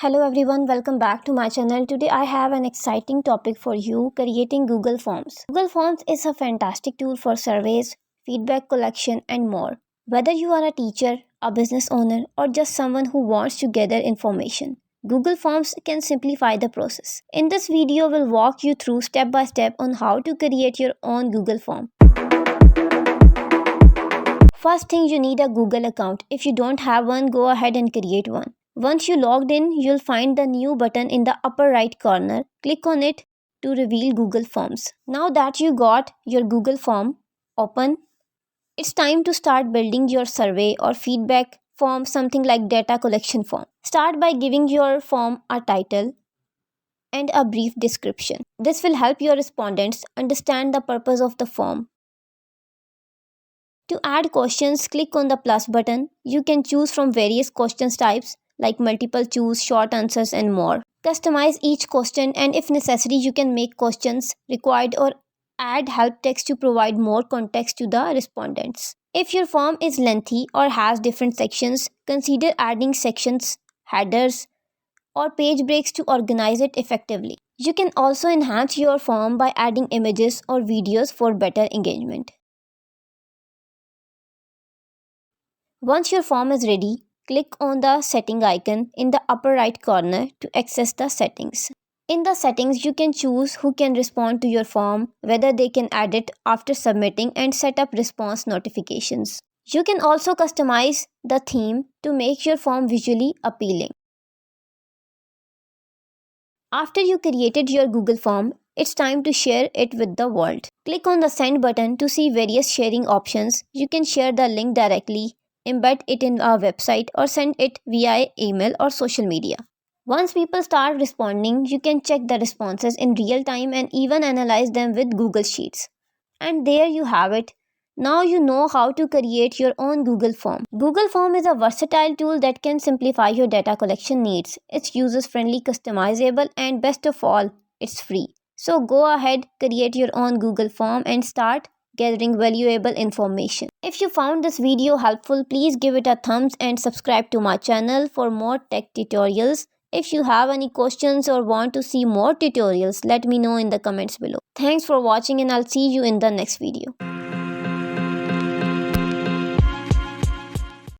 Hello everyone, welcome back to my channel. Today I have an exciting topic for you, creating Google Forms. Google Forms is a fantastic tool for surveys, feedback collection and more. Whether you are a teacher, a business owner or just someone who wants to gather information, Google Forms can simplify the process. In this video, we'll walk you through step by step on how to create your own Google Form. First thing, you need a Google account. If you don't have one, go ahead and create one. Once you logged in, you'll find the new button in the upper right corner. Click on it to reveal Google Forms. Now that you got your Google Form open, it's time to start building your survey or feedback form, something like data collection form. Start by giving your form a title and a brief description. This will help your respondents understand the purpose of the form. To add questions, click on the plus button. You can choose from various questions types like multiple choice, short answers and more. Customize each question, and if necessary you can make questions required or add help text to provide more context to the respondents. If your form is lengthy or has different sections, consider adding sections, headers or page breaks to organize it effectively. You can also enhance your form by adding images or videos for better engagement. Once your form is ready, click on the setting icon in the upper right corner to access the settings. In the settings, you can choose who can respond to your form, whether they can edit after submitting, and set up response notifications. You can also customize the theme to make your form visually appealing. After you created your Google form, it's time to share it with the world. Click on the send button to see various sharing options. You can share the link directly, embed it in our website, or send it via email or social media. Once people start responding, you can check the responses in real time and even analyze them with Google Sheets. And there you have it. Now you know how to create your own Google Form. Google Form is a versatile tool that can simplify your data collection needs. It's user-friendly, customizable, and best of all, it's free. So go ahead, create your own Google Form and start gathering valuable information. If you found this video helpful, please give it a thumbs and subscribe to my channel for more tech tutorials. If you have any questions or want to see more tutorials, let me know in the comments below. Thanks for watching and I'll see you in the next video.